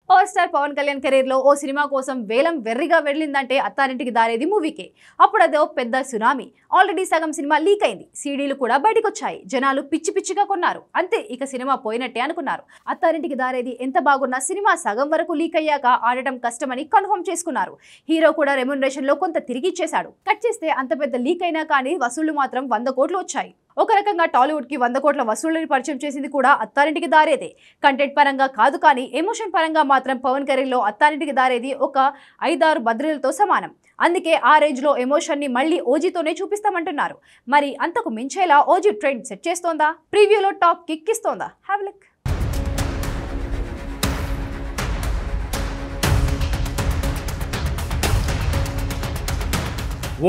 Power star Pawan Kalyan career లో ఓ cinema కోసం వేలం వెర్రిగా వెళ్ళిందంటే అత్తారింటికి దారేది మూవీకే. అప్పుడు అదో పెద్ద సునామీ. ఆల్రెడీ సగం సినిమా లీక్ అయింది, సీడీలు కూడా బయటకు వచ్చాయి. జనాలు పిచ్చి పిచ్చిగా కొన్నారు. అంతే, ఇక సినిమా పోయినట్టే అనుకున్నారు. అత్తారింటికి దారేది ఎంత బాగున్నా సినిమా సగం వరకు లీక్ అయ్యాక ఆడటం కష్టమని కన్ఫర్మ్ చేసుకున్నారు. హీరో కూడా రెమ్యునరేషన్ లో కొంత తిరిగి ఇచ్చేశాడు. కట్ చేస్తే అంత పెద్ద లీక్ అయినా కానీ వసూళ్లు మాత్రం 100 కోట్లు వచ్చాయి. ఒక రకంగా టాలీవుడ్ కి 100 కోట్ల వసూళ్లని పరిచయం చేసింది కూడా అత్తారింటికి దారేదే. కంటెంట్ పరంగా కాదు కానీ ఎమోషన్ పరంగా మాత్రం పవన్ కెరీర్ లో అత్తారింటికి దారేది ఒక 5-6 బద్రీలతో సమానం. అందుకే ఆ రేంజ్ లో ఎమోషన్ ని మళ్ళీ ఓజీతోనే చూపిస్తామంటున్నారు. మరి అంతకు మించేలా ఓజీ ట్రెండ్ సెట్ చేస్తోందా? ప్రీవ్యూలో టాప్ కిక్ ఇస్తోందా? Have a look.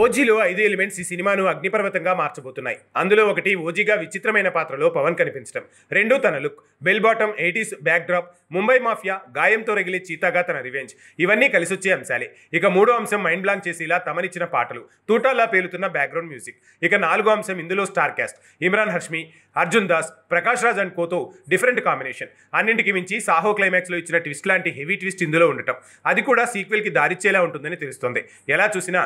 ఓజీలో 5 ఎలిమెంట్స్ ఈ సినిమాను అగ్నిపర్వతంగా మార్చబోతున్నాయి. అందులో ఒకటి ఓజీగా విచిత్రమైన పాత్రలో పవన్ కనిపించడం, 2 తన look, bell bottom 80s backdrop, Mumbai mafia, గాయంతో రగిలే చీతాగా తన రివెంజ్, ఇవన్నీ కలిసొచ్చే అంశాలే. ఇక 3వ అంశం మైండ్ బ్లాంక్ చేసేలా తమనిచ్చిన పాటలు, తూటాల్లా పేలుతున్న బ్యాక్గ్రౌండ్ మ్యూజిక్. ఇక 4వ అంశం ఇందులో star cast, Imran Hashmi, Arjun Das, Prakash Raj and కోతో డిఫరెంట్ కాంబినేషన్. అన్నింటికి మించి సాహో క్లైమాక్స్ లో ఇచ్చిన ట్విస్ట్ లాంటి హెవీ ట్విస్ట్ ఇందులో ఉండటం, అది కూడా సీక్వెల్ కి దారిచ్చేలా ఉంటుందని తెలుస్తోంది. ఎలా చూసినా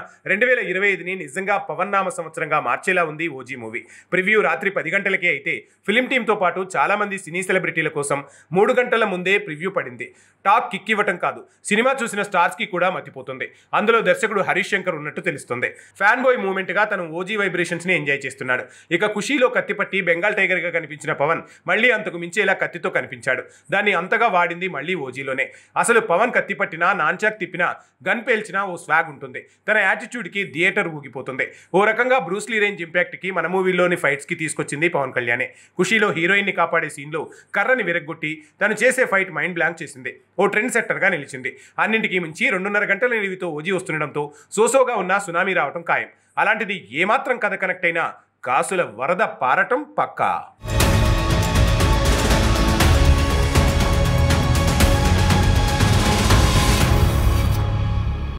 2025ని నిజంగా పవన్ నామ సంవత్సరంగా మార్చేలా ఉంది ఓజీ మూవీ. ప్రివ్యూ రాత్రి 10 గంటలకే అయితే ఫిలిం టీంతో పాటు చాలా మంది సినీ సెలబ్రిటీల కోసం 3 గంటల ముందే ప్రివ్యూ పడింది. టాప్ కిక్ ఇవ్వటం కాదు, సినిమా చూసిన స్టార్స్ కి కూడా మతిపోతుంది. అందులో దర్శకుడు హరీష్ శంకర్ ఉన్నట్టు తెలుస్తుంది. ఫ్యాన్ బాయ్ మూమెంట్ గా తను ఓజీ వైబ్రేషన్స్ ని ఎంజాయ్ చేస్తున్నాడు. ఇక ఖుషీలో కత్తిపట్టి బెంగాల్ టైగర్ గా కనిపించిన పవన్ మళ్ళీ అంతకు మించేలా కత్తితో కనిపించాడు. దాన్ని అంతగా వాడింది మళ్ళీ ఓజీలోనే. అసలు పవన్ కత్తి పట్టినా, నాన్చాక్ తిప్పినా, గన్ పేల్చినా ఓ స్వాగ్ ఉంటుంది. తన యాటిట్యూడ్ కి థియేటర్ ఊగిపోతుంది. ఓ రకంగా బ్రూస్లీ రేంజ్ ఇంపాక్ట్ కి మన మూవీలోని ఫైట్స్ కి తీసుకొచ్చింది పవన్ కళ్యాణే. ఖుషీలో హీరోయిన్ ని కాపాడే సీన్ లో కర్రని విరగ్గొట్టి తను చేసే ఫైట్ మైండ్ బ్లాంక్ చేసింది. ఓ ట్రెండ్ సెట్టర్ గా నిలిచింది. అన్నింటికి మించి 2.5 గంటల నిడివితో ఓజీ వస్తుండడంతో సోసోగా ఉన్న సునామీ రావటం ఖాయం. అలాంటిది ఏమాత్రం కథ కనెక్ట్ అయినా కాసుల వరద పారటం పక్కా.